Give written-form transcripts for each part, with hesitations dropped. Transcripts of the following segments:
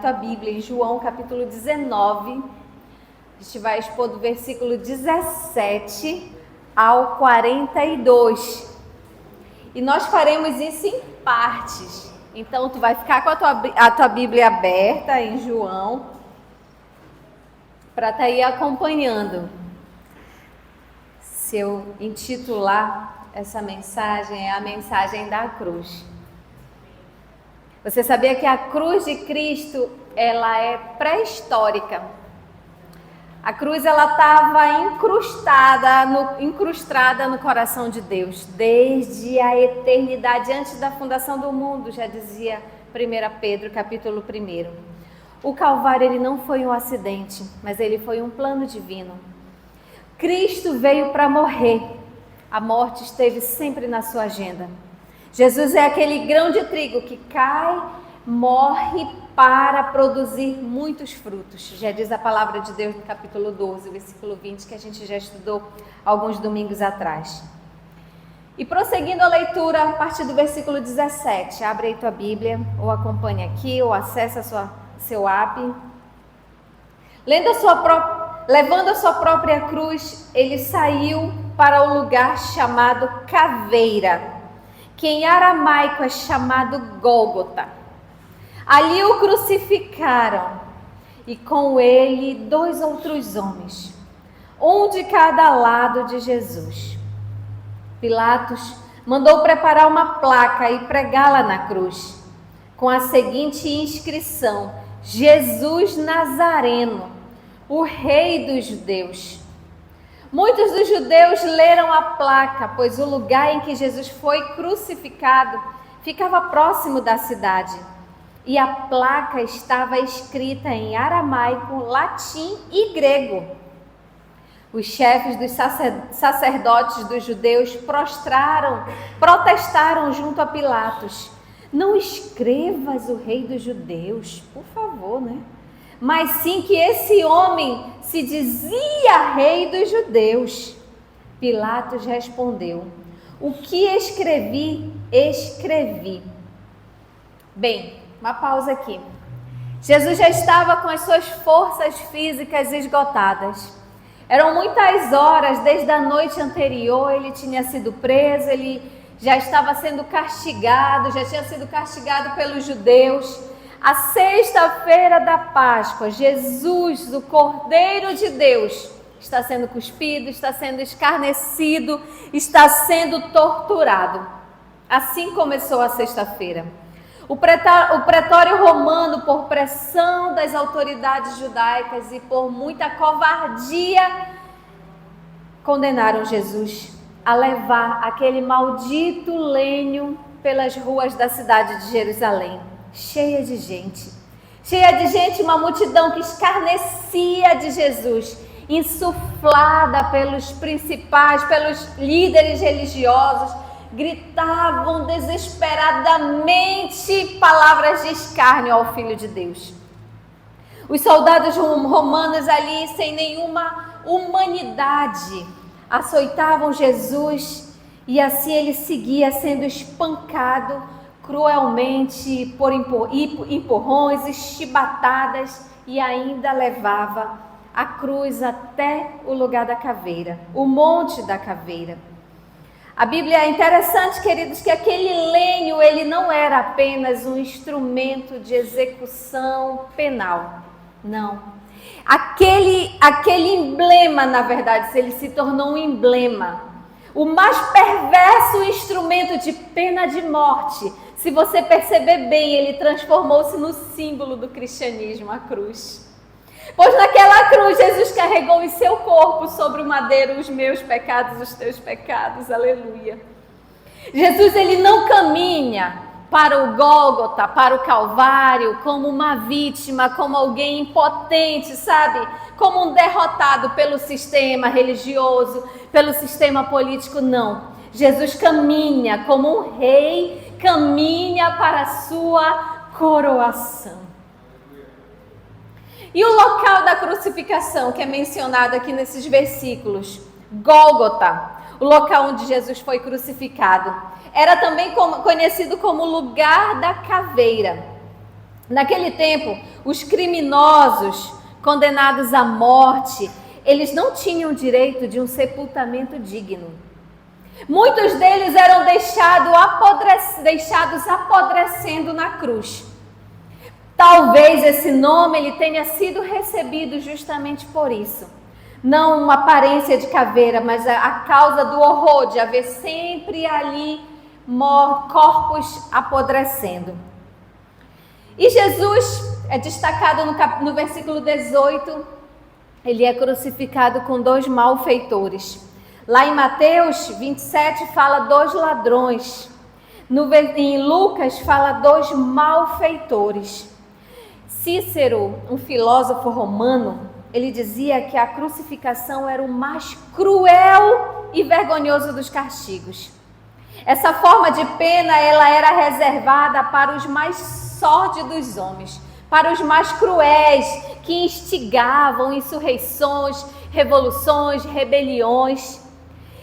A Bíblia em João capítulo 19, a gente vai expor do versículo 17 ao 42 e nós faremos isso em partes. Então tu vai ficar com a tua Bíblia aberta em João para estar aí acompanhando. Se eu intitular essa mensagem, é a mensagem da cruz. Você sabia que a cruz de Cristo, ela é pré-histórica? A cruz, ela estava incrustada no coração de Deus, desde a eternidade, antes da fundação do mundo, já dizia 1 Pedro, capítulo 1. O Calvário, ele não foi um acidente, mas ele foi um plano divino. Cristo veio para morrer. A morte esteve sempre na sua agenda. Jesus é aquele grão de trigo que cai, morre para produzir muitos frutos. Já diz a palavra de Deus no capítulo 12, versículo 20, que a gente já estudou alguns domingos atrás. E prosseguindo a leitura, a partir do versículo 17, abre aí tua Bíblia, ou acompanha aqui, ou acessa seu app. Levando a sua própria cruz, ele saiu para o lugar chamado Caveira, que em aramaico é chamado Gólgota. Ali o crucificaram e com ele 2 outros homens, um de cada lado de Jesus. Pilatos mandou preparar uma placa e pregá-la na cruz, com a seguinte inscrição: Jesus Nazareno, o Rei dos Judeus. Muitos dos judeus leram a placa, pois o lugar em que Jesus foi crucificado ficava próximo da cidade. E a placa estava escrita em aramaico, latim e grego. Os chefes dos sacerdotes dos judeus protestaram junto a Pilatos: não escrevas o Rei dos Judeus, por favor, né? Mas sim que esse homem se dizia rei dos judeus. Pilatos respondeu: o que escrevi, escrevi. Bem, uma pausa aqui. Jesus já estava com as suas forças físicas esgotadas. Eram muitas horas, desde a noite anterior ele tinha sido preso, ele já estava sendo castigado, já tinha sido castigado pelos judeus. A sexta-feira da Páscoa, Jesus, o Cordeiro de Deus, está sendo cuspido, está sendo escarnecido, está sendo torturado. Assim começou a sexta-feira. O pretório romano, por pressão das autoridades judaicas e por muita covardia, condenaram Jesus a levar aquele maldito lenho pelas ruas da cidade de Jerusalém. Cheia de gente, uma multidão que escarnecia de Jesus, insuflada pelos principais, pelos líderes religiosos, gritavam desesperadamente palavras de escárnio ao Filho de Deus. Os soldados romanos ali, sem nenhuma humanidade, açoitavam Jesus e assim ele seguia sendo espancado cruelmente por empurrões e chibatadas, e ainda levava a cruz até o lugar da caveira, o Monte da Caveira. A Bíblia é interessante, queridos, que aquele lenho, ele não era apenas um instrumento de execução penal, não. Aquele emblema, na verdade, ele se tornou um emblema. O mais perverso instrumento de pena de morte, se você perceber bem, ele transformou-se no símbolo do cristianismo, a cruz. Pois naquela cruz, Jesus carregou em seu corpo sobre o madeiro os meus pecados, os teus pecados, aleluia. Jesus, ele não caminha para o Gólgota, para o Calvário, como uma vítima, como alguém impotente, sabe? Como um derrotado pelo sistema religioso, pelo sistema político, não. Jesus caminha como um rei, caminha para a sua coroação. E o local da crucificação que é mencionado aqui nesses versículos, Gólgota, o local onde Jesus foi crucificado, era também conhecido como lugar da caveira. Naquele tempo, os criminosos condenados à morte, eles não tinham direito de um sepultamento digno. Muitos deles eram deixados apodrecendo na cruz. Talvez esse nome ele tenha sido recebido justamente por isso. Não uma aparência de caveira, mas a causa do horror de haver sempre ali corpos apodrecendo. E Jesus é destacado no versículo 18, ele é crucificado com 2 malfeitores. Lá em Mateus 27 fala 2 ladrões. Em Lucas fala 2 malfeitores. Cícero, um filósofo romano, ele dizia que a crucificação era o mais cruel e vergonhoso dos castigos. Essa forma de pena, ela era reservada para os mais sórdidos homens, para os mais cruéis, que instigavam insurreições, revoluções, rebeliões.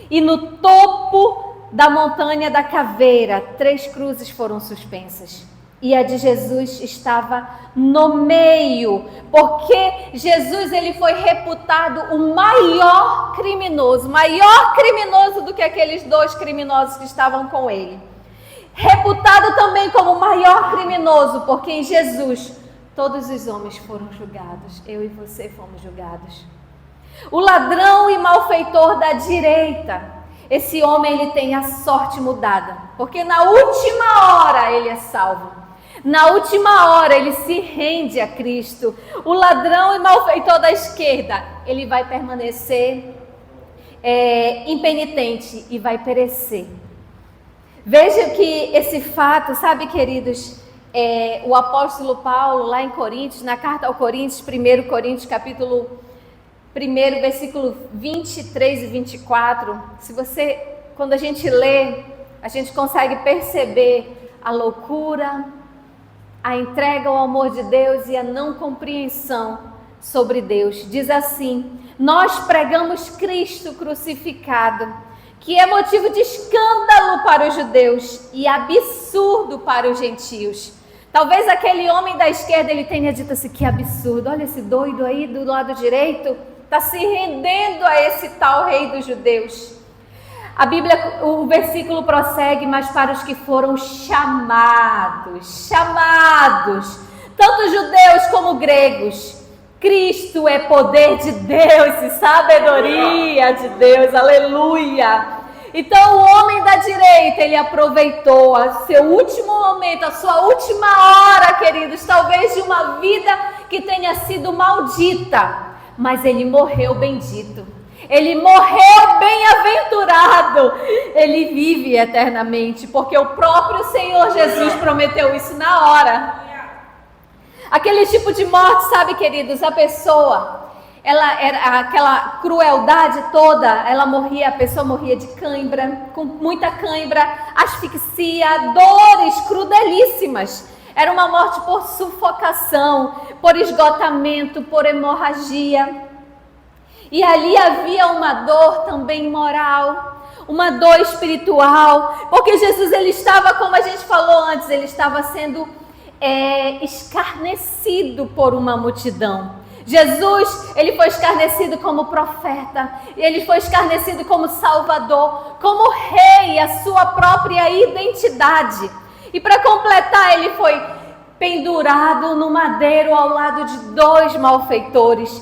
E no topo da montanha da caveira, 3 cruzes foram suspensas. E a de Jesus estava no meio, porque Jesus ele foi reputado o maior criminoso do que aqueles 2 criminosos que estavam com ele. Reputado também como o maior criminoso, porque em Jesus todos os homens foram julgados, eu e você fomos julgados. O ladrão e malfeitor da direita, esse homem ele tem a sorte mudada, porque na última hora ele é salvo. Na última hora ele se rende a Cristo. O ladrão e malfeitor da esquerda, ele vai permanecer impenitente e vai perecer. Veja que esse fato, sabe, queridos, o apóstolo Paulo, lá em Coríntios, na carta ao Coríntios, 1 Coríntios, capítulo 1, versículo 23 e 24, quando a gente lê, a gente consegue perceber a loucura, a entrega ao amor de Deus e a não compreensão sobre Deus. Diz assim: nós pregamos Cristo crucificado, que é motivo de escândalo para os judeus e absurdo para os gentios. Talvez aquele homem da esquerda ele tenha dito assim: que absurdo, olha esse doido aí do lado direito, está se rendendo a esse tal rei dos judeus. A Bíblia, o versículo prossegue: mas para os que foram chamados, tanto judeus como gregos, Cristo é poder de Deus e sabedoria de Deus, aleluia. Então o homem da direita, ele aproveitou seu último momento, a sua última hora, queridos, talvez de uma vida que tenha sido maldita, mas ele morreu bendito. Ele morreu bem-aventurado, ele vive eternamente, porque o próprio Senhor Jesus prometeu isso na hora. Aquele tipo de morte, sabe, queridos, a pessoa, ela era aquela crueldade toda, a pessoa morria de cãibra, com muita cãibra, asfixia, dores crudelíssimas. Era uma morte por sufocação, por esgotamento, por hemorragia. E ali havia uma dor também moral, uma dor espiritual, porque Jesus ele estava, como a gente falou antes, ele estava sendo escarnecido por uma multidão. Jesus, ele foi escarnecido como profeta, ele foi escarnecido como salvador, como rei, a sua própria identidade. E para completar, ele foi pendurado no madeiro ao lado de 2 malfeitores.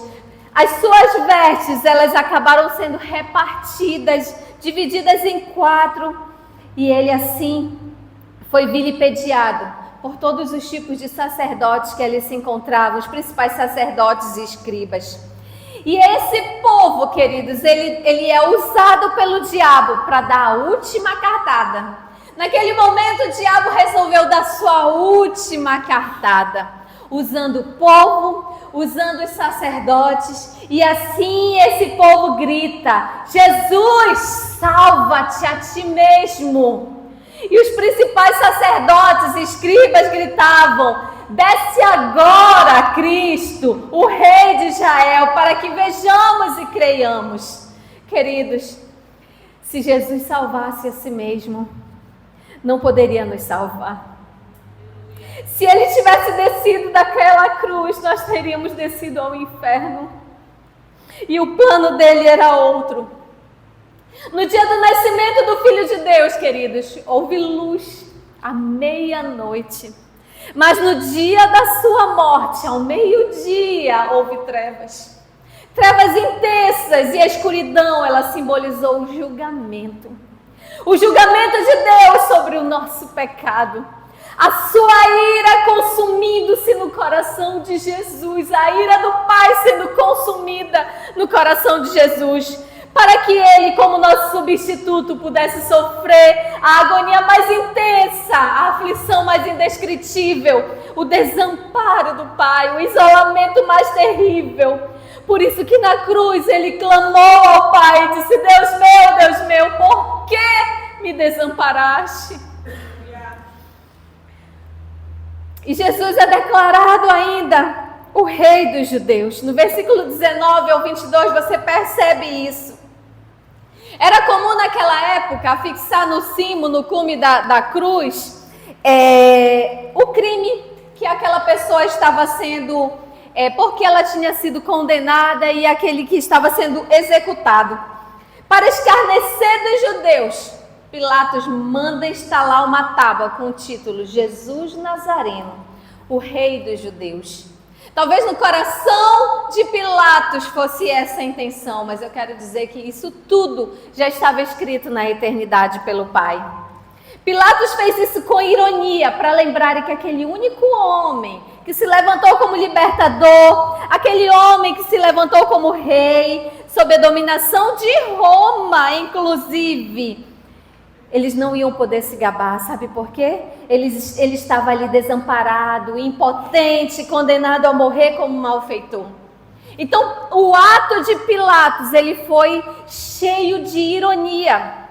As suas vestes, elas acabaram sendo repartidas, divididas em 4, e ele assim foi vilipendiado por todos os tipos de sacerdotes que ali se encontravam, os principais sacerdotes e escribas. E esse povo, queridos, ele é usado pelo diabo para dar a última cartada. Naquele momento o diabo resolveu dar sua última cartada, usando o povo, usando os sacerdotes, e assim esse povo grita: Jesus, salva-te a ti mesmo. E os principais sacerdotes e escribas gritavam: desce agora, Cristo, o Rei de Israel, para que vejamos e creiamos. Queridos, se Jesus salvasse a si mesmo, não poderia nos salvar. Se ele tivesse descido daquela cruz, nós teríamos descido ao inferno. E o plano dele era outro. No dia do nascimento do Filho de Deus, queridos, houve luz à meia-noite. Mas no dia da sua morte, ao meio-dia, houve trevas. Trevas intensas, e a escuridão, ela simbolizou o julgamento. O julgamento de Deus sobre o nosso pecado. A sua ira consumindo-se no coração de Jesus. A ira do Pai sendo consumida no coração de Jesus. Para que ele, como nosso substituto, pudesse sofrer a agonia mais intensa, a aflição mais indescritível, o desamparo do Pai, o isolamento mais terrível. Por isso que na cruz ele clamou ao Pai e disse: Deus meu, por que me desamparaste? E Jesus é declarado ainda o Rei dos Judeus. No versículo 19 ao 22 você percebe isso. Era comum naquela época fixar no cimo, no cume da cruz, o crime que aquela pessoa estava sendo, porque ela tinha sido condenada, e aquele que estava sendo executado. Para escarnecer dos judeus, Pilatos manda instalar uma tábua com o título Jesus Nazareno, o Rei dos Judeus. Talvez no coração de Pilatos fosse essa a intenção, mas eu quero dizer que isso tudo já estava escrito na eternidade pelo Pai. Pilatos fez isso com ironia, para lembrar que aquele único homem que se levantou como libertador, aquele homem que se levantou como rei, sob a dominação de Roma, inclusive, eles não iam poder se gabar, sabe por quê? Ele estava ali desamparado, impotente, condenado a morrer como malfeitor. Então, o ato de Pilatos, ele foi cheio de ironia.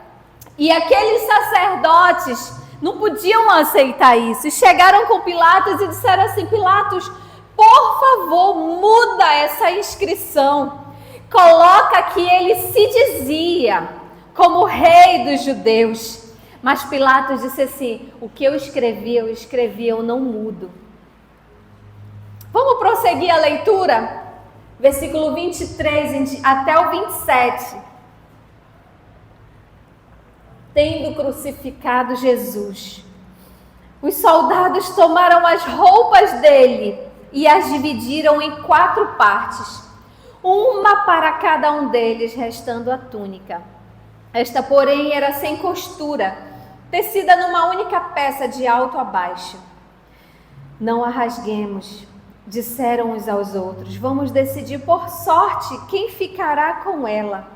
E aqueles sacerdotes não podiam aceitar isso. Chegaram com Pilatos e disseram assim: Pilatos, por favor, muda essa inscrição. Coloca que ele se dizia como rei dos judeus. Mas Pilatos disse assim: o que eu escrevi, eu não mudo. Vamos prosseguir a leitura? Versículo 23 até o 27. Tendo crucificado Jesus, os soldados tomaram as roupas dele e as dividiram em 4 partes, uma para cada um deles, restando a túnica. Esta, porém, era sem costura, tecida numa única peça de alto a baixo. Não a rasguemos, disseram uns aos outros, vamos decidir por sorte quem ficará com ela.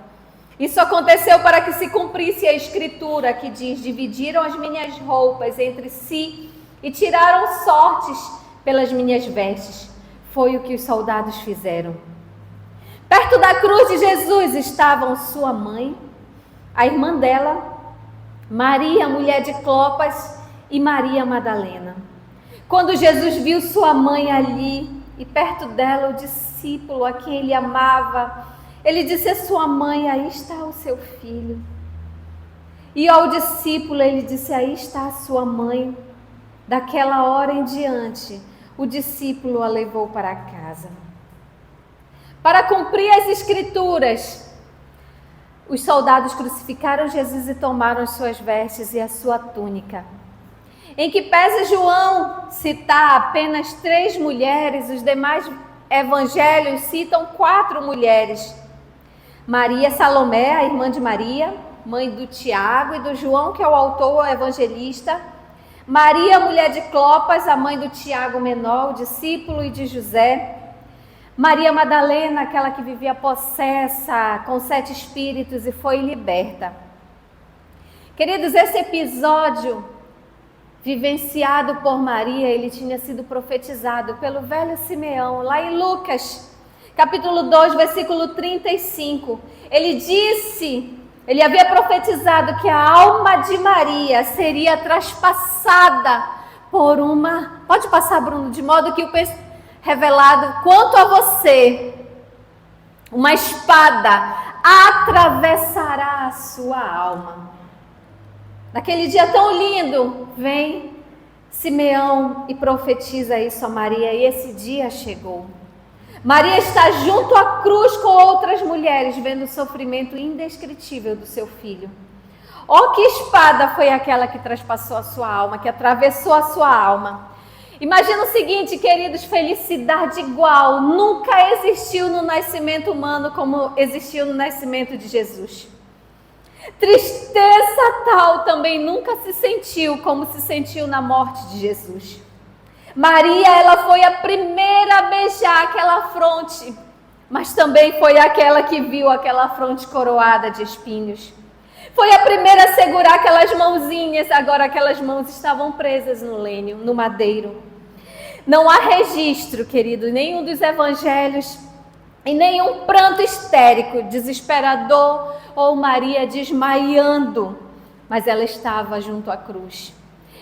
Isso aconteceu para que se cumprisse a escritura que diz: dividiram as minhas roupas entre si e tiraram sortes pelas minhas vestes. Foi o que os soldados fizeram. Perto da cruz de Jesus estavam sua mãe, a irmã dela, Maria, mulher de Clopas, e Maria Madalena. Quando Jesus viu sua mãe ali e perto dela o discípulo a quem ele amava, ele disse à sua mãe: aí está o seu filho. E ao discípulo ele disse: aí está a sua mãe. Daquela hora em diante, o discípulo a levou para casa. Para cumprir as escrituras, os soldados crucificaram Jesus e tomaram as suas vestes e a sua túnica. Em que pese João citar apenas 3 mulheres, os demais evangelhos citam 4 mulheres. Maria Salomé, a irmã de Maria, mãe do Tiago e do João, que é o autor, o evangelista. Maria, mulher de Clopas, a mãe do Tiago menor, o discípulo, e de José. Maria Madalena, aquela que vivia possessa com 7 espíritos e foi liberta. Queridos, esse episódio vivenciado por Maria, ele tinha sido profetizado pelo velho Simeão, lá em Lucas, capítulo 2, versículo 35. Ele havia profetizado que a alma de Maria seria traspassada por uma... Pode passar, Bruno, de modo que o revelado quanto a você, uma espada atravessará a sua alma. Naquele dia tão lindo, vem Simeão e profetiza isso a Maria, e esse dia chegou. Maria está junto à cruz com outras mulheres, vendo o sofrimento indescritível do seu filho. Oh, que espada foi aquela que traspassou a sua alma, que atravessou a sua alma. Imagina o seguinte, queridos, felicidade igual nunca existiu no nascimento humano como existiu no nascimento de Jesus. Tristeza tal também nunca se sentiu como se sentiu na morte de Jesus. Maria, ela foi a primeira a beijar aquela fronte, mas também foi aquela que viu aquela fronte coroada de espinhos. Foi a primeira a segurar aquelas mãozinhas, agora aquelas mãos estavam presas no lenho, no madeiro. Não há registro, querido, em nenhum dos evangelhos, em nenhum pranto histérico, desesperador, ou Maria desmaiando, mas ela estava junto à cruz.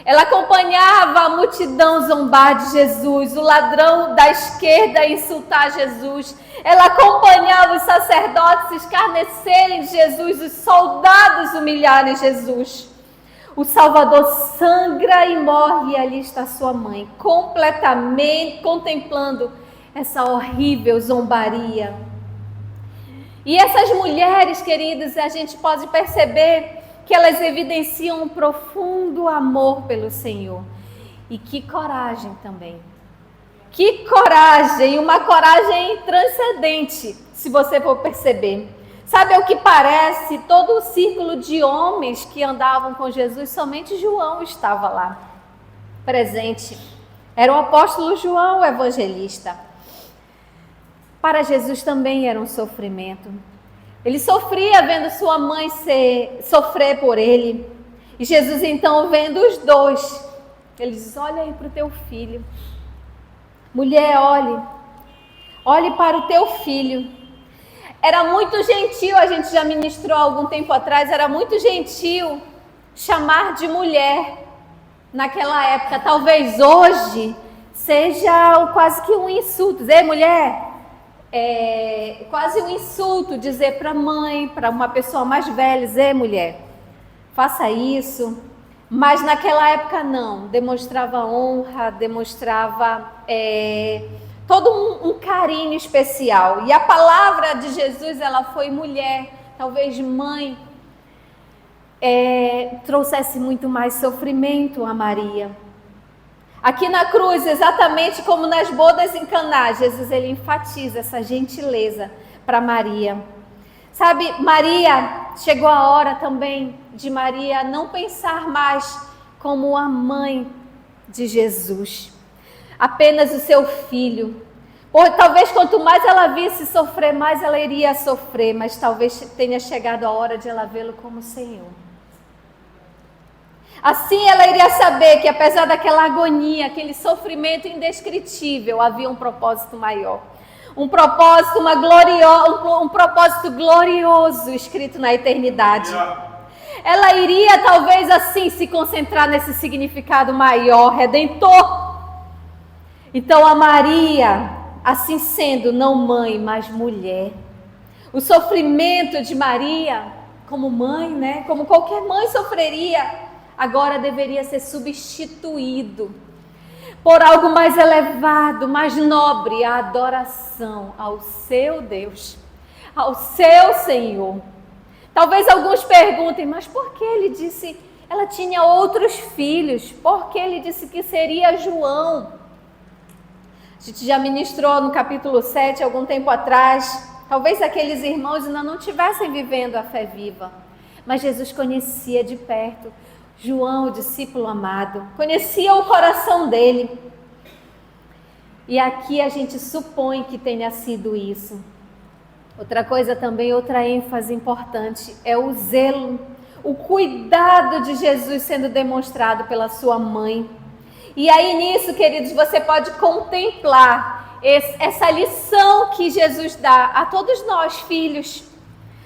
Ela acompanhava a multidão zombar de Jesus, o ladrão da esquerda insultar Jesus. Ela acompanhava os sacerdotes escarnecerem de Jesus, os soldados humilharem Jesus. O Salvador sangra e morre, e ali está sua mãe, completamente contemplando essa horrível zombaria. E essas mulheres, queridos, a gente pode perceber que elas evidenciam um profundo amor pelo Senhor. E que coragem também. Que coragem, uma coragem transcendente, se você for perceber. Sabe ao que parece? Todo o círculo de homens que andavam com Jesus, somente João estava lá, presente. Era o apóstolo João, o evangelista. Para Jesus também era um sofrimento. Ele sofria vendo sua mãe sofrer por ele. E Jesus então, vendo os dois, ele diz: olha aí para o teu filho. Mulher, olhe para o teu filho. Era muito gentil, a gente já ministrou há algum tempo atrás, era muito gentil chamar de mulher naquela época. Talvez hoje seja quase que um insulto. Dizer mulher, é quase um insulto dizer para a mãe, para uma pessoa mais velha, dizer mulher, faça isso. Mas naquela época não, demonstrava honra, demonstrava todo um carinho especial. E a palavra de Jesus, ela foi mulher, talvez mãe, trouxesse muito mais sofrimento a Maria. Aqui na cruz, exatamente como nas bodas em Caná, Jesus ele enfatiza essa gentileza para Maria. Sabe, Maria, chegou a hora também de Maria não pensar mais como a mãe de Jesus, apenas o seu filho. Talvez quanto mais ela visse sofrer, mais ela iria sofrer, mas talvez tenha chegado a hora de ela vê-lo como Senhor. Assim ela iria saber que apesar daquela agonia, aquele sofrimento indescritível, havia um propósito maior. Um propósito, um propósito glorioso escrito na eternidade. Ela iria talvez assim se concentrar nesse significado maior, redentor. Então a Maria, assim sendo não mãe, mas mulher. O sofrimento de Maria, como mãe, né? Como qualquer mãe sofreria, agora deveria ser substituído por algo mais elevado, mais nobre, a adoração ao seu Deus, ao seu Senhor. Talvez alguns perguntem, mas por que ele disse, ela tinha outros filhos, por que ele disse que seria João? A gente já ministrou no capítulo 7, algum tempo atrás, talvez aqueles irmãos ainda não estivessem vivendo a fé viva, mas Jesus conhecia de perto João, o discípulo amado, conhecia o coração dele. E aqui a gente supõe que tenha sido isso. Outra coisa também, outra ênfase importante, é o zelo, o cuidado de Jesus sendo demonstrado pela sua mãe. E aí nisso, queridos, você pode contemplar essa lição que Jesus dá a todos nós, filhos.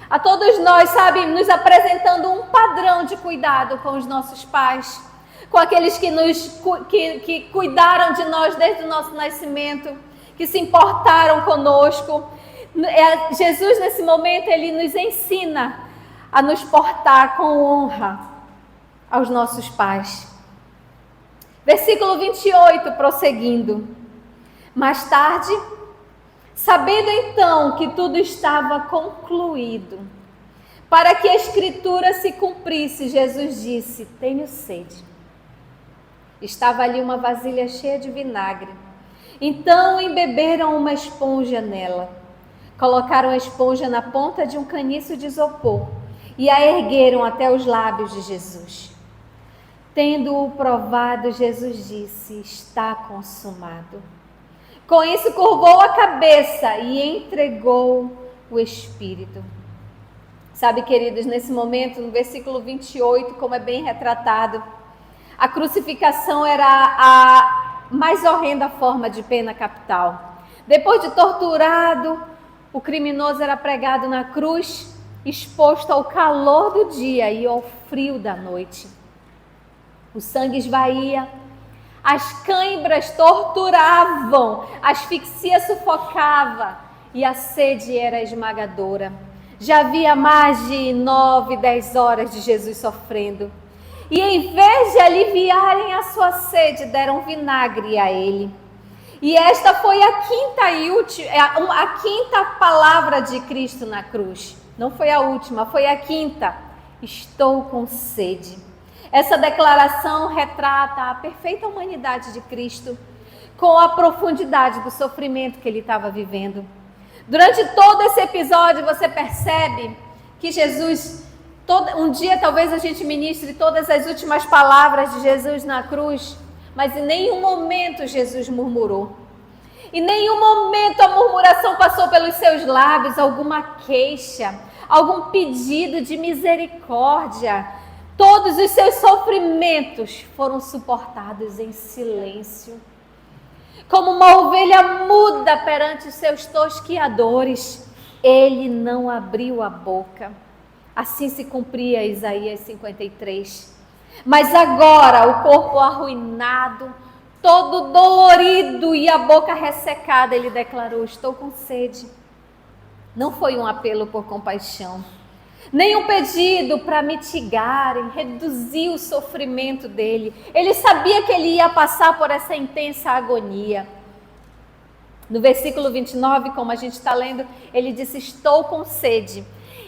A todos nós, sabe, nos apresentando um padrão de cuidado com os nossos pais, com aqueles que cuidaram de nós desde o nosso nascimento, que se importaram conosco. Jesus, nesse momento, ele nos ensina a nos portar com honra aos nossos pais. Versículo 28, prosseguindo. Mais tarde, sabendo então que tudo estava concluído, para que a Escritura se cumprisse, Jesus disse: tenho sede. Estava ali uma vasilha cheia de vinagre. Então embeberam uma esponja nela. Colocaram a esponja na ponta de um caniço de isopor e a ergueram até os lábios de Jesus. Tendo-o provado, Jesus disse: está consumado. Com isso curvou a cabeça e entregou o Espírito. Sabe, queridos, nesse momento, no versículo 28, como é bem retratado, a crucificação era a mais horrenda forma de pena capital. Depois de torturado, o criminoso era pregado na cruz, exposto ao calor do dia e ao frio da noite. O sangue esvaía, as cãibras torturavam, a asfixia sufocava e a sede era esmagadora. Já havia mais de 9, 10 horas de Jesus sofrendo. E em vez de aliviarem a sua sede, deram vinagre a ele. E esta foi a quinta palavra de Cristo na cruz. Não foi a última, foi a quinta. Estou com sede. Essa declaração retrata a perfeita humanidade de Cristo, com a profundidade do sofrimento que ele estava vivendo. Durante todo esse episódio, você percebe que Jesus, um dia talvez a gente ministre todas as últimas palavras de Jesus na cruz, mas em nenhum momento Jesus murmurou. Em nenhum momento a murmuração passou pelos seus lábios, alguma queixa, algum pedido de misericórdia. Todos os seus sofrimentos foram suportados em silêncio. Como uma ovelha muda perante os seus tosquiadores, ele não abriu a boca. Assim se cumpria Isaías 53. Mas agora, o corpo arruinado, todo dolorido e a boca ressecada, ele declarou: estou com sede. Não foi um apelo por compaixão, nem um pedido para mitigarem, reduzir o sofrimento dele. Ele sabia que ele ia passar por essa intensa agonia. No versículo 29, como a gente está lendo, ele disse: estou com sede.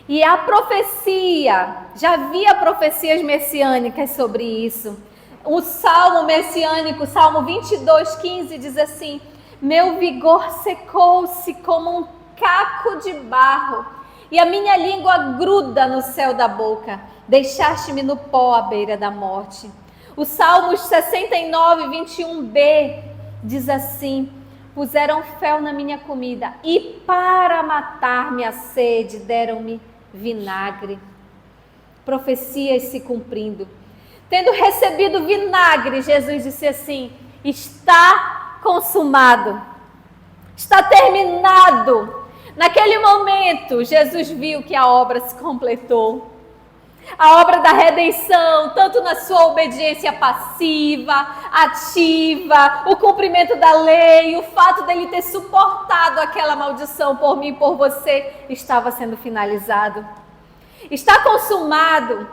E a profecia, já havia profecias messiânicas sobre isso. O salmo messiânico, Salmo 22:15, diz assim: meu vigor secou-se como um caco de barro, e a minha língua gruda no céu da boca. Deixaste-me no pó à beira da morte. O Salmos 69:21b diz assim: puseram fel na minha comida, e para matar-me a sede deram-me vinagre. Profecias se cumprindo. Tendo recebido vinagre, Jesus disse assim: está consumado, está terminado. Naquele momento, Jesus viu que a obra se completou. A obra da redenção, tanto na sua obediência passiva, ativa, o cumprimento da lei, o fato dele ter suportado aquela maldição por mim e por você, estava sendo finalizado. Está consumado,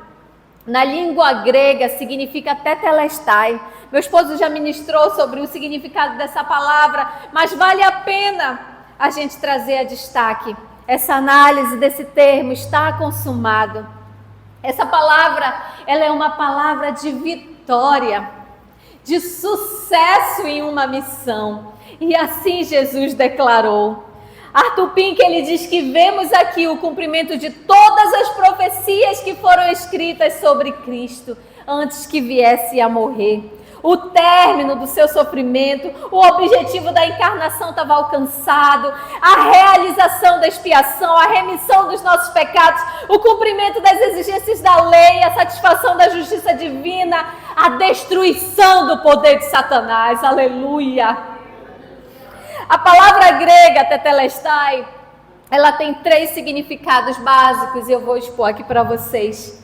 na língua grega, significa tetelestai. Meu esposo já ministrou sobre o significado dessa palavra, mas vale a pena a gente trazer a destaque essa análise desse termo: está consumado. Essa palavra, ela é uma palavra de vitória, de sucesso em uma missão. E assim Jesus declarou. Arthur Pink, ele diz que vemos aqui o cumprimento de todas as profecias que foram escritas sobre Cristo antes que viesse a morrer. O término do seu sofrimento, o objetivo da encarnação estava alcançado, a realização da expiação, a remissão dos nossos pecados, o cumprimento das exigências da lei, a satisfação da justiça divina, a destruição do poder de Satanás. Aleluia! A palavra grega tetelestai, ela tem 3 significados básicos e eu vou expor aqui para vocês.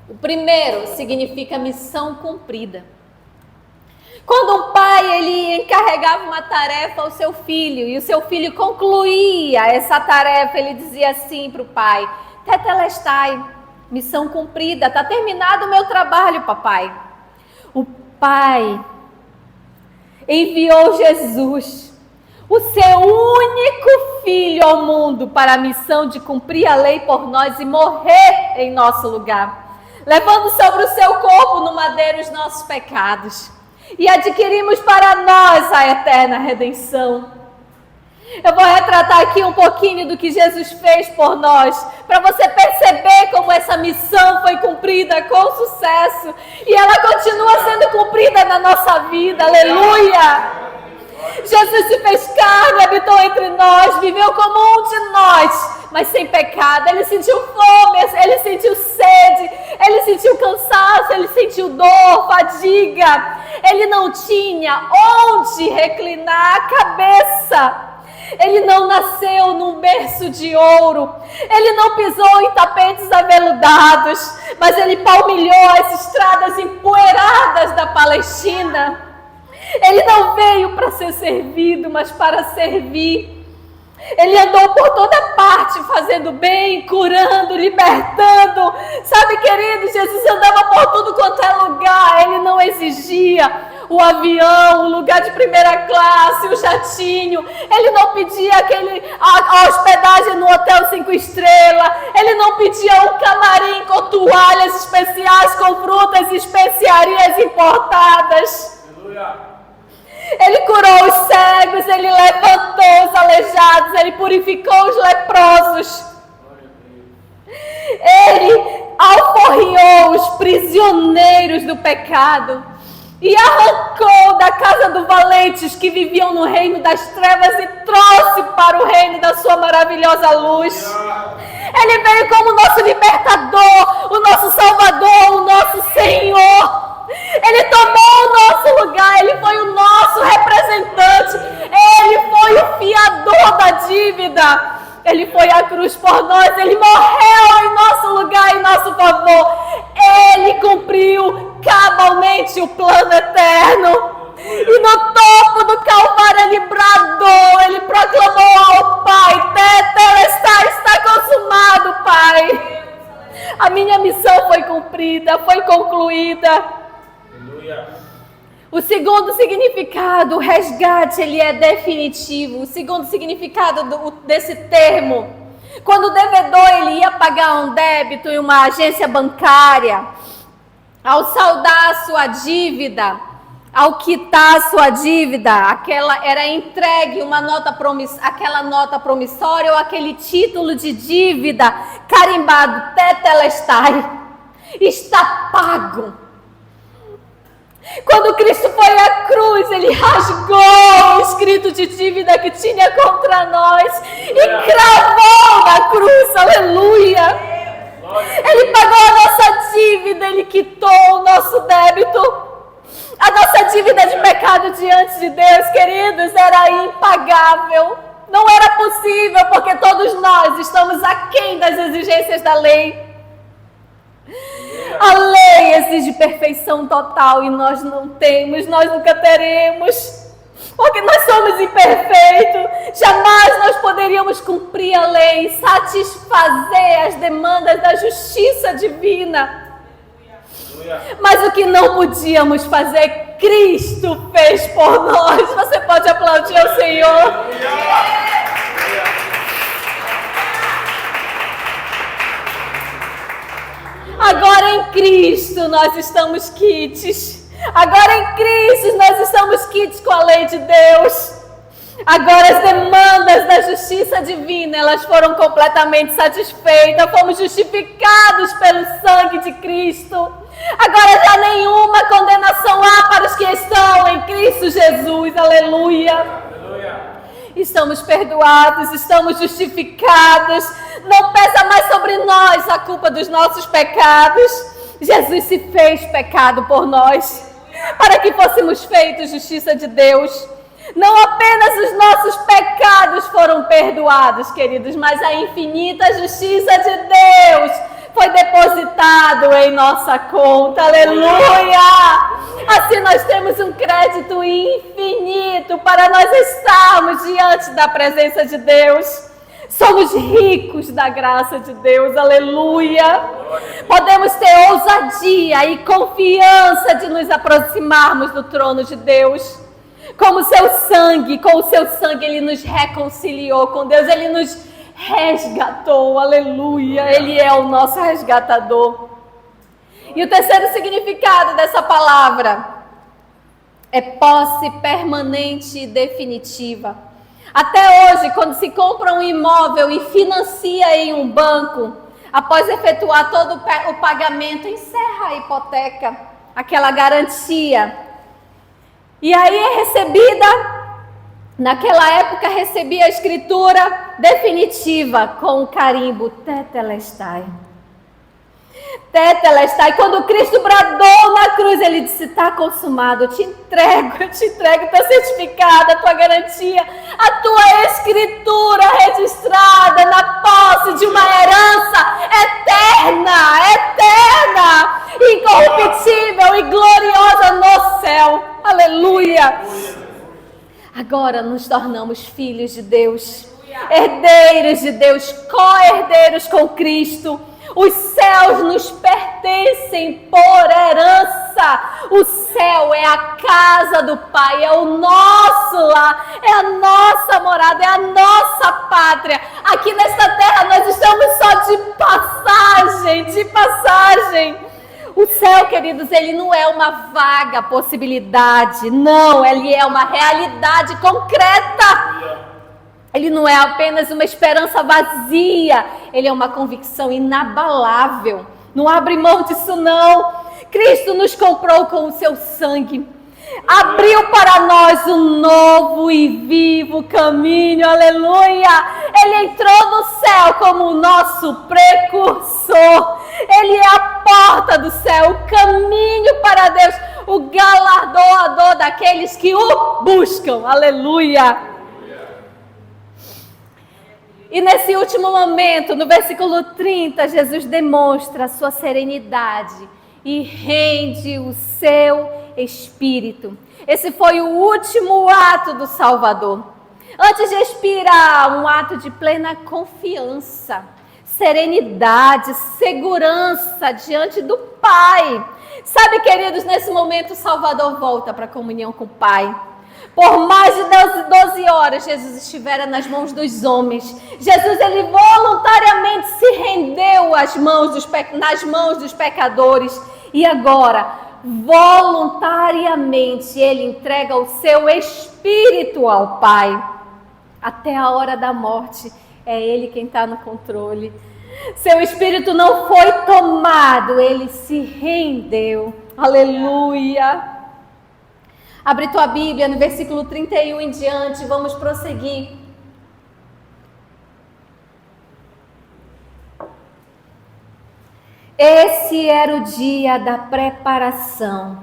O primeiro significa missão cumprida. Quando um pai ele encarregava uma tarefa ao seu filho e o seu filho concluía essa tarefa, ele dizia assim para o pai: tetelestai, missão cumprida, está terminado o meu trabalho, papai. O Pai enviou Jesus, o seu único Filho ao mundo, para a missão de cumprir a lei por nós e morrer em nosso lugar, levando sobre o seu corpo no madeiro os nossos pecados. E adquirimos para nós a eterna redenção. Eu vou retratar aqui um pouquinho do que Jesus fez por nós, para você perceber como essa missão foi cumprida com sucesso. E ela continua sendo cumprida na nossa vida. Aleluia! Jesus se fez carne, habitou entre nós, viveu como um de nós, mas sem pecado. Ele sentiu fome, ele sentiu sede, ele sentiu cansaço, ele sentiu dor, fadiga. Ele não tinha onde reclinar a cabeça. Ele não nasceu num berço de ouro. Ele não pisou em tapetes aveludados, mas ele palmilhou as estradas empoeiradas da Palestina. Ele não veio para ser servido, mas para servir. Ele andou por toda parte, fazendo bem, curando, libertando. Sabe, querido, Jesus andava por tudo quanto é lugar. Ele não exigia o avião, o lugar de primeira classe, o jatinho. Ele não pedia a hospedagem no hotel 5 estrelas. Ele não pedia um camarim com toalhas especiais, com frutas e especiarias importadas. Aleluia. Ele curou os cegos, ele levantou os aleijados, ele purificou os leprosos. Ele alforriou os prisioneiros do pecado e arrancou da casa dos valentes que viviam no reino das trevas e trouxe para o reino da sua maravilhosa luz. Ele veio como nosso libertador, o nosso salvador, o nosso Senhor. Ele tomou o nosso lugar, ele foi o nosso representante, ele foi o fiador da dívida, ele foi à cruz por nós, ele morreu em nosso lugar, em nosso favor, ele cumpriu cabalmente o plano eterno. E no topo do Calvário ele bradou, ele proclamou ao Pai: Tetelestai, está consumado, Pai. A minha missão foi cumprida, foi concluída. O segundo significado, o resgate, ele é definitivo. O segundo significado desse termo, quando o devedor ele ia pagar um débito em uma agência bancária, ao saldar a sua dívida, ao quitar a sua dívida, aquela era entregue aquela nota promissória ou aquele título de dívida carimbado, Tetelestai, está pago. Quando Cristo foi à cruz, ele rasgou o escrito de dívida que tinha contra nós e cravou na cruz, aleluia. Ele pagou a nossa dívida, ele quitou o nosso débito. A nossa dívida de pecado diante de Deus, queridos, era impagável. Não era possível, porque todos nós estamos aquém das exigências da lei. A lei exige perfeição total e nós não temos, nós nunca teremos, porque nós somos imperfeitos. Jamais nós poderíamos cumprir a lei e satisfazer as demandas da justiça divina. Mas o que não podíamos fazer, Cristo fez por nós. Você pode aplaudir ao Senhor. Agora em Cristo nós estamos quites. Agora em Cristo nós estamos quites com a lei de Deus. Agora as demandas da justiça divina, elas foram completamente satisfeitas. Fomos justificados pelo sangue de Cristo. Agora já nenhuma condenação há para os que estão em Cristo Jesus. Aleluia. Estamos perdoados, estamos justificados. Não pesa mais sobre nós a culpa dos nossos pecados. Jesus se fez pecado por nós, para que fôssemos feitos justiça de Deus. Não apenas os nossos pecados foram perdoados, queridos, mas a infinita justiça de Deus foi depositado em nossa conta. Aleluia! Assim nós temos um crédito infinito para nós estarmos diante da presença de Deus. Somos ricos da graça de Deus, aleluia. Podemos ter ousadia e confiança de nos aproximarmos do trono de Deus. Com o seu sangue Ele nos reconciliou com Deus, Ele nos resgatou, aleluia. Ele é o nosso resgatador. E o terceiro significado dessa palavra é posse permanente e definitiva. Até hoje, quando se compra um imóvel e financia em um banco, após efetuar todo o pagamento, encerra a hipoteca, aquela garantia. E aí é recebida, naquela época recebia a escritura definitiva com o carimbo Tetelestai. Tetelestai, quando Cristo bradou na cruz, Ele disse, está consumado, eu te entrego, está certificada a tua garantia, a tua escritura registrada na posse de uma herança eterna, incorruptível e gloriosa no céu, aleluia. Agora nos tornamos filhos de Deus, herdeiros de Deus, co-herdeiros com Cristo. Os céus nos pertencem por herança. O céu é a casa do Pai, é o nosso lar, é a nossa morada, é a nossa pátria. Aqui nesta terra nós estamos só de passagem. O céu, queridos, ele não é uma vaga possibilidade, não, ele é uma realidade concreta. Ele não é apenas uma esperança vazia, ele é uma convicção inabalável. Não abre mão disso não. Cristo nos comprou com o seu sangue. Abriu para nós um novo e vivo caminho, aleluia. Ele entrou no céu como o nosso precursor. Ele é a porta do céu, o caminho para Deus, o galardoador daqueles que o buscam, aleluia. E nesse último momento, no versículo 30, Jesus demonstra a sua serenidade e rende o seu espírito. Esse foi o último ato do Salvador. Antes de expirar, um ato de plena confiança, serenidade, segurança diante do Pai. Sabe, queridos, nesse momento o Salvador volta para a comunhão com o Pai. Por mais de 12 horas, Jesus estivera nas mãos dos homens. Jesus, ele voluntariamente se rendeu nas mãos dos pecadores. E agora, voluntariamente, ele entrega o seu espírito ao Pai. Até a hora da morte, é ele quem está no controle. Seu espírito não foi tomado, ele se rendeu. Aleluia! Abre tua Bíblia no versículo 31 em diante, vamos prosseguir. Esse era o dia da preparação.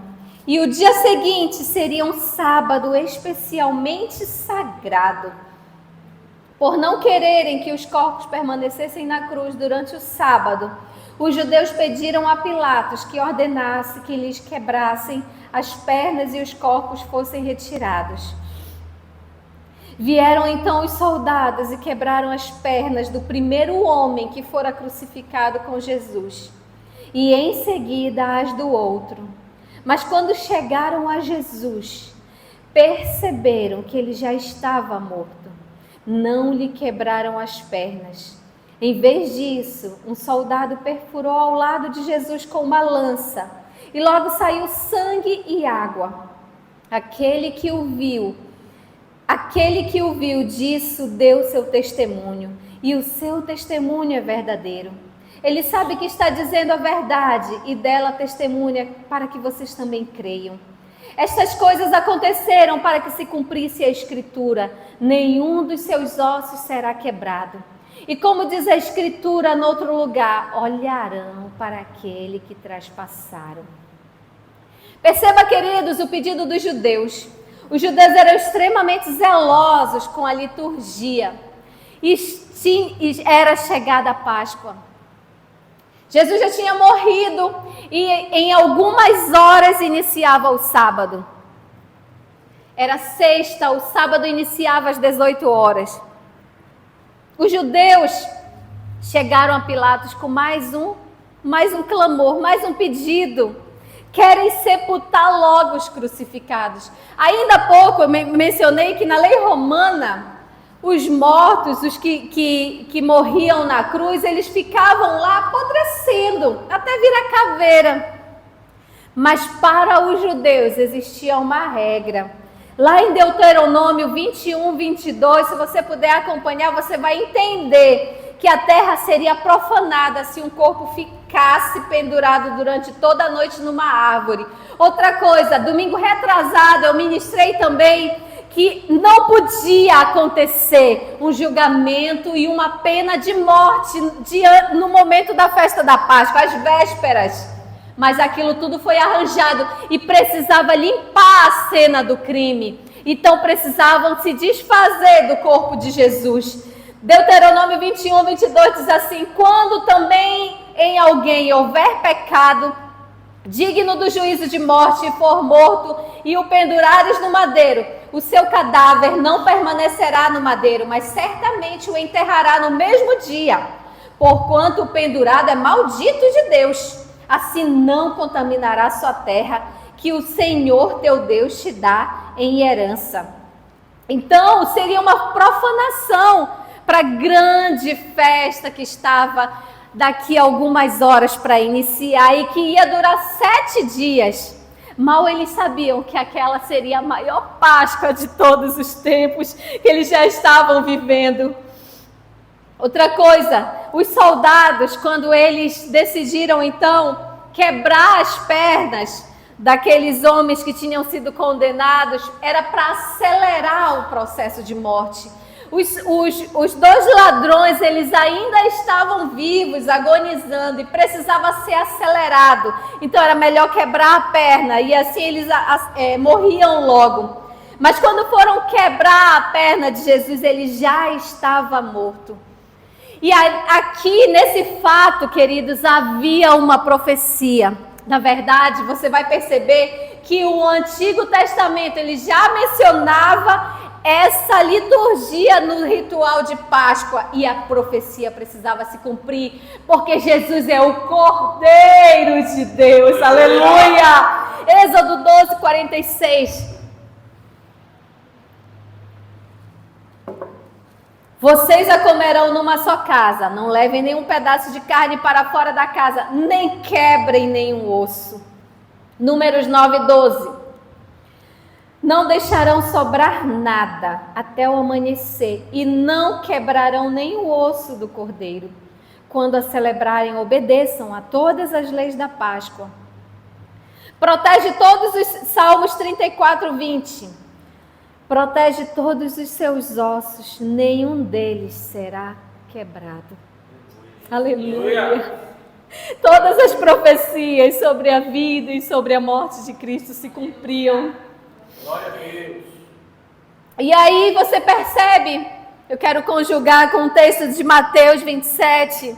E o dia seguinte seria um sábado especialmente sagrado. Por não quererem que os corpos permanecessem na cruz durante o sábado, os judeus pediram a Pilatos que ordenasse que lhes quebrassem as pernas e os corpos fossem retirados. Vieram então os soldados e quebraram as pernas do primeiro homem que fora crucificado com Jesus, e em seguida as do outro. Mas quando chegaram a Jesus, perceberam que ele já estava morto. Não lhe quebraram as pernas. Em vez disso, um soldado perfurou ao lado de Jesus com uma lança, e logo saiu sangue e água. Aquele que o viu disso deu seu testemunho, e o seu testemunho é verdadeiro. Ele sabe que está dizendo a verdade, e dela testemunha para que vocês também creiam. Estas coisas aconteceram para que se cumprisse a Escritura: nenhum dos seus ossos será quebrado. E como diz a Escritura no outro lugar, olharão para aquele que traspassaram. Perceba, queridos, o pedido dos judeus. Os judeus eram extremamente zelosos com a liturgia. E era chegada a Páscoa. Jesus já tinha morrido e em algumas horas iniciava o sábado. Era sexta, o sábado iniciava às 18 horas. Os judeus chegaram a Pilatos com mais um clamor, mais um pedido. Querem sepultar logo os crucificados. Ainda há pouco eu mencionei que na lei romana, os mortos, os que morriam na cruz, eles ficavam lá apodrecendo, até virar caveira. Mas para os judeus existia uma regra. Lá em Deuteronômio 21, 22, se você puder acompanhar, você vai entender que a terra seria profanada se um corpo ficasse pendurado durante toda a noite numa árvore. Outra coisa, domingo retrasado eu ministrei também que não podia acontecer um julgamento e uma pena de morte no momento da festa da Páscoa, às vésperas. Mas aquilo tudo foi arranjado e precisava limpar a cena do crime. Então precisavam se desfazer do corpo de Jesus. Deuteronômio 21, 22 diz assim: quando também em alguém houver pecado digno do juízo de morte e for morto e o pendurares no madeiro, o seu cadáver não permanecerá no madeiro, mas certamente o enterrará no mesmo dia, porquanto o pendurado é maldito de Deus. Assim não contaminará sua terra, que o Senhor teu Deus te dá em herança. Então seria uma profanação para a grande festa que estava daqui a algumas horas para iniciar e que ia durar 7 dias. Mal eles sabiam que aquela seria a maior Páscoa de todos os tempos que eles já estavam vivendo. Outra coisa, os soldados, quando eles decidiram então quebrar as pernas daqueles homens que tinham sido condenados, era para acelerar o processo de morte. Os 2 ladrões, eles ainda estavam vivos, agonizando, e precisava ser acelerado. Então era melhor quebrar a perna, e assim eles morriam logo. Mas quando foram quebrar a perna de Jesus, ele já estava morto. E aqui nesse fato, queridos, havia uma profecia. Na verdade, você vai perceber que o Antigo Testamento, ele já mencionava essa liturgia no ritual de Páscoa, e a profecia precisava se cumprir, porque Jesus é o Cordeiro de Deus. Aleluia! Êxodo 12, 46. Vocês a comerão numa só casa, não levem nenhum pedaço de carne para fora da casa, nem quebrem nenhum osso. Números 9, 12. Não deixarão sobrar nada até o amanhecer, e não quebrarão nenhum osso do cordeiro. Quando a celebrarem, obedeçam a todas as leis da Páscoa. Protege todos os Salmos 34, 20. Protege todos os seus ossos, nenhum deles será quebrado. Aleluia! Todas as profecias sobre a vida e sobre a morte de Cristo se cumpriam. Glória a Deus. E aí você percebe, eu quero conjugar com o texto de Mateus 27,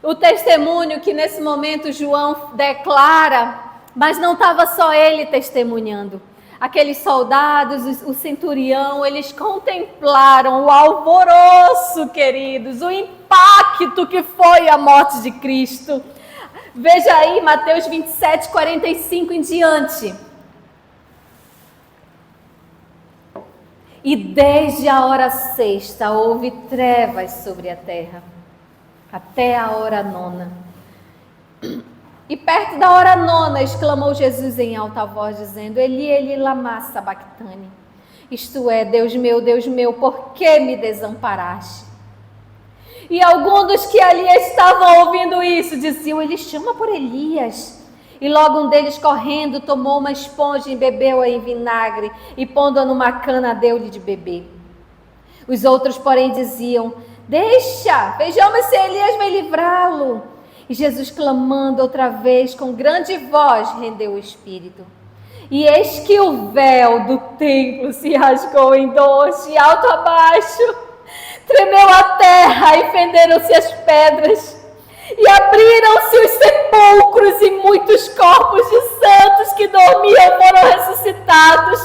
o testemunho que nesse momento João declara, mas não estava só ele testemunhando. Aqueles soldados, o centurião, eles contemplaram o alvoroço, queridos, o impacto que foi a morte de Cristo. Veja aí, Mateus 27, 45 em diante. E desde a hora 6ª houve trevas sobre a terra, até a hora 9ª. E perto da hora 9ª, exclamou Jesus em alta voz, dizendo: Eli, Eli, lama sabactani. Isto é, Deus meu, por que me desamparaste? E alguns dos que ali estavam ouvindo isso, diziam: ele chama por Elias. E logo um deles, correndo, tomou uma esponja e embebeu-a em vinagre, e pondo-a numa cana, deu-lhe de beber. Os outros, porém, diziam: deixa, vejamos se Elias vai livrá-lo. E Jesus, clamando outra vez com grande voz, rendeu o espírito. E eis que o véu do templo se rasgou em 2, de alto a baixo. Tremeu a terra e fenderam-se as pedras. E abriram-se os sepulcros, e muitos corpos de santos que dormiam foram ressuscitados.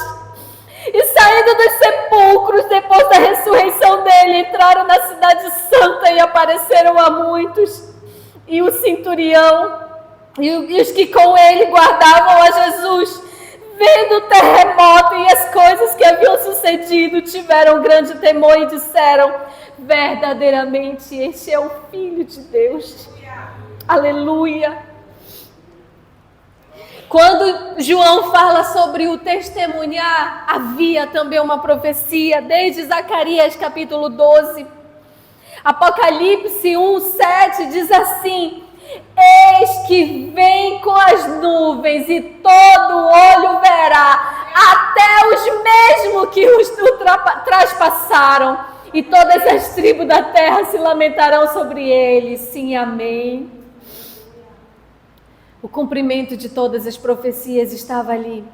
E saindo dos sepulcros, depois da ressurreição dele, entraram na cidade santa santa e apareceram a muitos. E o centurião e os que com ele guardavam a Jesus, vendo o terremoto e as coisas que haviam sucedido, tiveram grande temor e disseram: verdadeiramente este é o Filho de Deus. Aleluia! Quando João fala sobre o testemunhar, havia também uma profecia, desde Zacarias capítulo 12. Apocalipse 1:7 diz assim: eis que vem com as nuvens e todo olho verá, até os mesmos que os traspassaram, e todas as tribos da terra se lamentarão sobre ele. Sim, amém. O cumprimento de todas as profecias estava ali.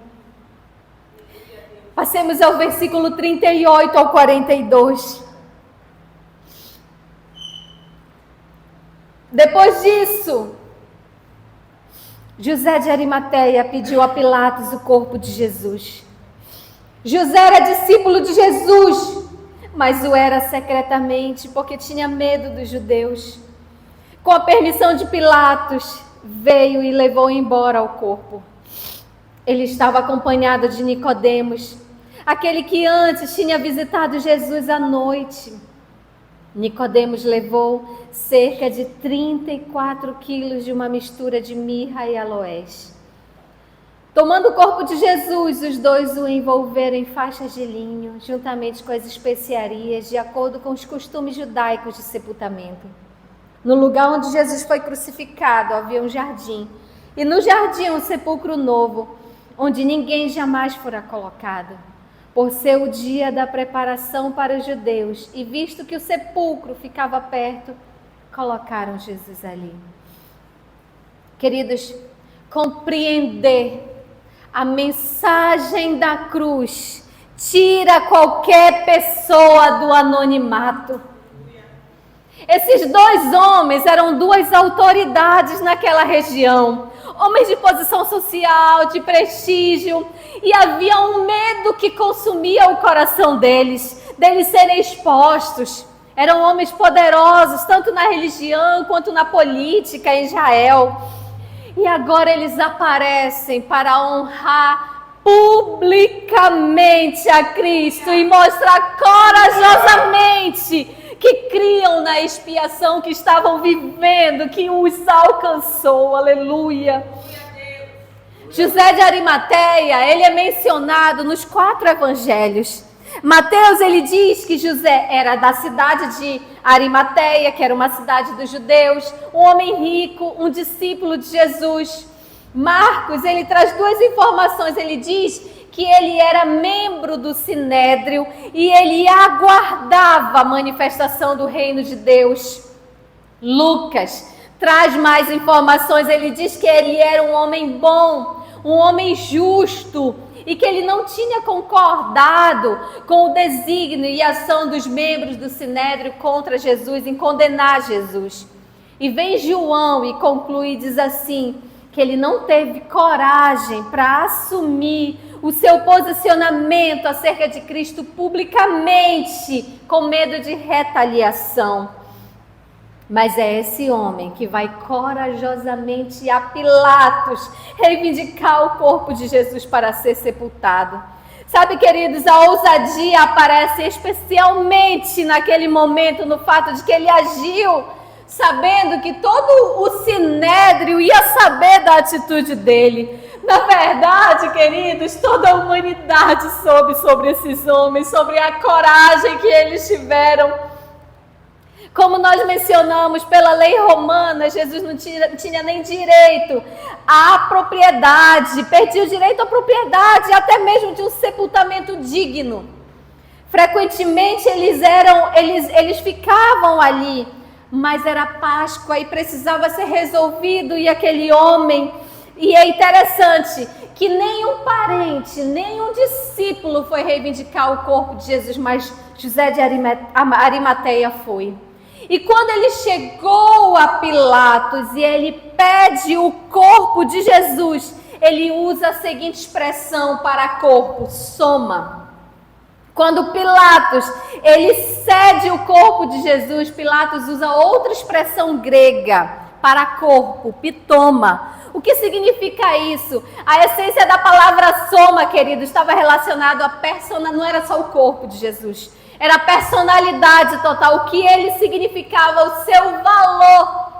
Passemos ao versículo 38 ao 42. Depois disso, José de Arimateia pediu a Pilatos o corpo de Jesus. José era discípulo de Jesus, mas o era secretamente porque tinha medo dos judeus. Com a permissão de Pilatos, veio e levou embora o corpo. Ele estava acompanhado de Nicodemos, aquele que antes tinha visitado Jesus à noite. Nicodemos levou cerca de 34 quilos de uma mistura de mirra e aloés. Tomando o corpo de Jesus, os dois o envolveram em faixas de linho, juntamente com as especiarias, de acordo com os costumes judaicos de sepultamento. No lugar onde Jesus foi crucificado havia um jardim, e no jardim um sepulcro novo, onde ninguém jamais fora colocado. Por ser o dia da preparação para os judeus, e visto que o sepulcro ficava perto, colocaram Jesus ali. Queridos, compreender a mensagem da cruz tira qualquer pessoa do anonimato. Esses dois homens eram duas autoridades naquela região, homens de posição social, de prestígio, e havia um medo que consumia o coração deles serem expostos. Eram homens poderosos, tanto na religião quanto na política em Israel. E agora eles aparecem para honrar publicamente a Cristo e mostrar corajosamente que criam na expiação que estavam vivendo, que os alcançou. Aleluia! José de Arimateia, ele é mencionado nos 4 evangelhos. Mateus, ele diz que José era da cidade de Arimateia, que era uma cidade dos judeus, um homem rico, um discípulo de Jesus. Marcos, ele traz 2 informações, ele diz que ele era membro do Sinédrio e ele aguardava a manifestação do reino de Deus. Lucas traz mais informações, ele diz que ele era um homem bom, um homem justo, e que ele não tinha concordado com o desígnio e ação dos membros do Sinédrio contra Jesus, em condenar Jesus. E vem João e conclui e diz assim, que ele não teve coragem para assumir o seu posicionamento acerca de Cristo publicamente, com medo de retaliação. Mas é esse homem que vai corajosamente a Pilatos reivindicar o corpo de Jesus para ser sepultado. Sabe, queridos, a ousadia aparece especialmente naquele momento, no fato de que ele agiu sabendo que todo o Sinédrio ia saber da atitude dele. Na verdade, queridos, toda a humanidade soube sobre esses homens, sobre a coragem que eles tiveram. Como nós mencionamos, pela lei romana, Jesus não tinha nem direito à propriedade, perdia o direito à propriedade, até mesmo de um sepultamento digno. Frequentemente eles ficavam ali, mas era Páscoa e precisava ser resolvido, e aquele homem, e é interessante que nenhum parente, nenhum discípulo foi reivindicar o corpo de Jesus, mas José de Arimateia foi. E quando ele chegou a Pilatos e ele pede o corpo de Jesus, ele usa a seguinte expressão para corpo: soma. Quando Pilatos, ele cede o corpo de Jesus, Pilatos usa outra expressão grega para corpo, pitoma. O que significa isso? A essência da palavra soma, querido, estava relacionado à não era só o corpo de Jesus, era a personalidade total, o que ele significava, o seu valor.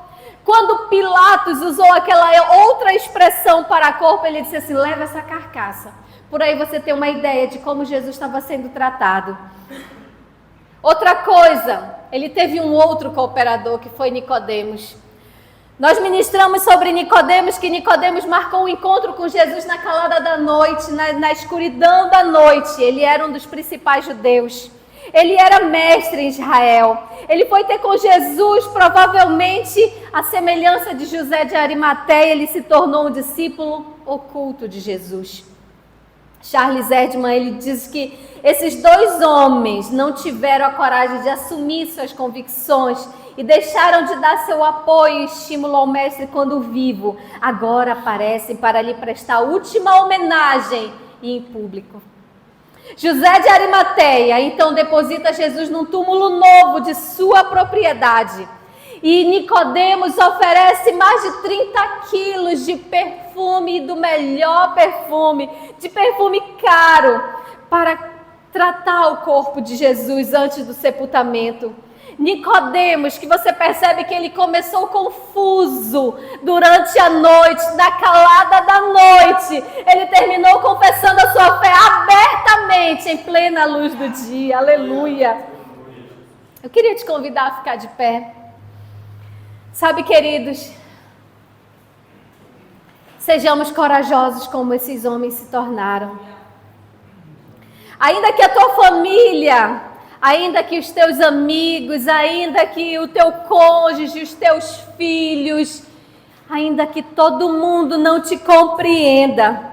Quando Pilatos usou aquela outra expressão para corpo, ele disse assim: leva essa carcaça. Por aí você tem uma ideia de como Jesus estava sendo tratado. Outra coisa, ele teve um outro cooperador que foi Nicodemos. Nós ministramos sobre Nicodemos, que Nicodemos marcou um encontro com Jesus na calada da noite, na escuridão da noite. Ele era um dos principais judeus. Ele era mestre em Israel. Ele foi ter com Jesus, provavelmente a semelhança de José de Arimateia, ele se tornou um discípulo oculto de Jesus. Charles Erdman, ele diz que esses dois homens não tiveram a coragem de assumir suas convicções e deixaram de dar seu apoio e estímulo ao mestre quando vivo. Agora aparecem para lhe prestar a última homenagem e em público. José de Arimateia, então, deposita Jesus num túmulo novo de sua propriedade. E Nicodemos oferece mais de 30 quilos de perfume, do melhor perfume, de perfume caro, para tratar o corpo de Jesus antes do sepultamento. Nicodemos, que você percebe que ele começou confuso durante a noite, na calada da noite. Ele terminou confessando a sua fé abertamente, em plena luz do dia. Aleluia. Eu queria te convidar a ficar de pé. Sabe, queridos, sejamos corajosos como esses homens se tornaram. Ainda que a tua família, ainda que os teus amigos, ainda que o teu cônjuge, os teus filhos, ainda que todo mundo não te compreenda,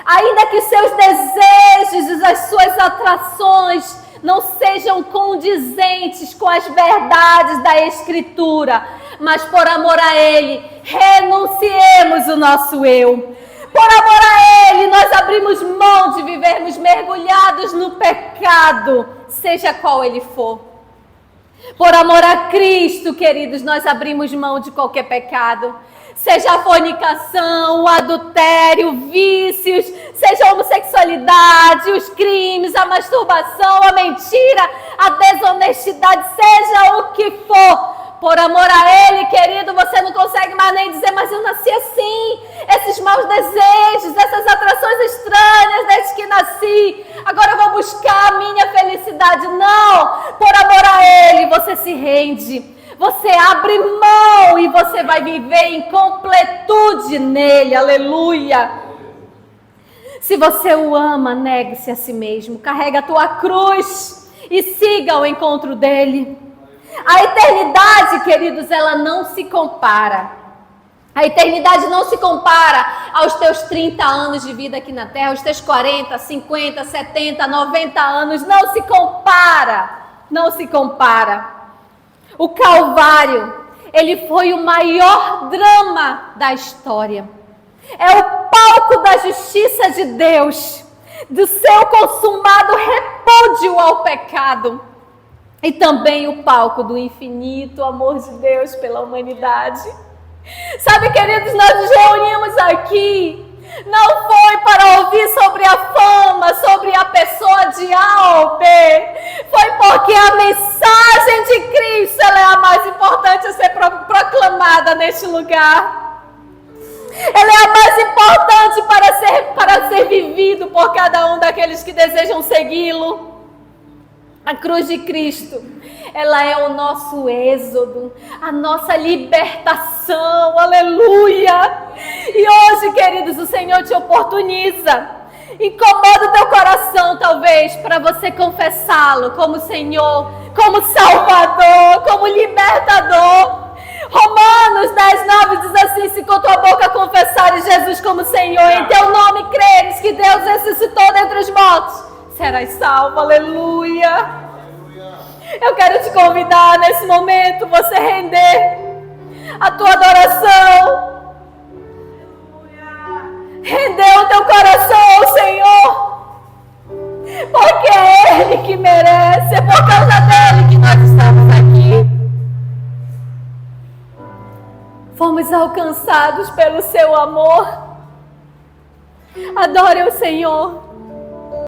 ainda que os seus desejos, as suas atrações não sejam condizentes com as verdades da Escritura, mas por amor a Ele, renunciemos o nosso eu. Por amor a Ele, nós abrimos mão de vivermos mergulhados no pecado, seja qual ele for. Por amor a Cristo, queridos, nós abrimos mão de qualquer pecado. Seja a fornicação, o adultério, vícios, seja a homossexualidade, os crimes, a masturbação, a mentira, a desonestidade, seja o que for. Por amor a Ele, querido, você não consegue mais nem dizer, mas eu nasci assim. Esses maus desejos, essas atrações estranhas desde que nasci. Agora eu vou buscar a minha felicidade. Não, por amor a Ele, você se rende. Você abre mão e você vai viver em completude nele. Aleluia. Se você o ama, negue-se a si mesmo. Carrega a tua cruz e siga ao encontro dele. A eternidade, queridos, ela não se compara. A eternidade não se compara aos teus 30 anos de vida aqui na Terra, aos teus 40, 50, 70, 90 anos. Não se compara. Não se compara. O Calvário, ele foi o maior drama da história. É o palco da justiça de Deus, do seu consumado repúdio ao pecado. E também o palco do infinito amor de Deus pela humanidade. Sabe, queridos, nós nos reunimos aqui, não foi para ouvir sobre a fama, sobre a pessoa de A ou B. Foi porque a mensagem de Cristo, ela é a mais importante a ser proclamada neste lugar. Ela é a mais importante para ser vivido por cada um daqueles que desejam segui-lo. A cruz de Cristo, ela é o nosso êxodo, a nossa libertação, aleluia. E hoje, queridos, o Senhor te oportuniza, incomoda o teu coração, talvez, para você confessá-lo como Senhor, como Salvador, como Libertador. Romanos 10:9 diz assim: se com tua boca confessares Jesus como Senhor, em teu nome creres que Deus ressuscitou dentre os mortos, serás salvo, aleluia. Eu quero te convidar nesse momento, você render a tua adoração, render o teu coração ao Senhor, porque é Ele Ele que merece, é por causa dele que nós estamos aqui. Fomos alcançados pelo seu amor. Adore o Senhor.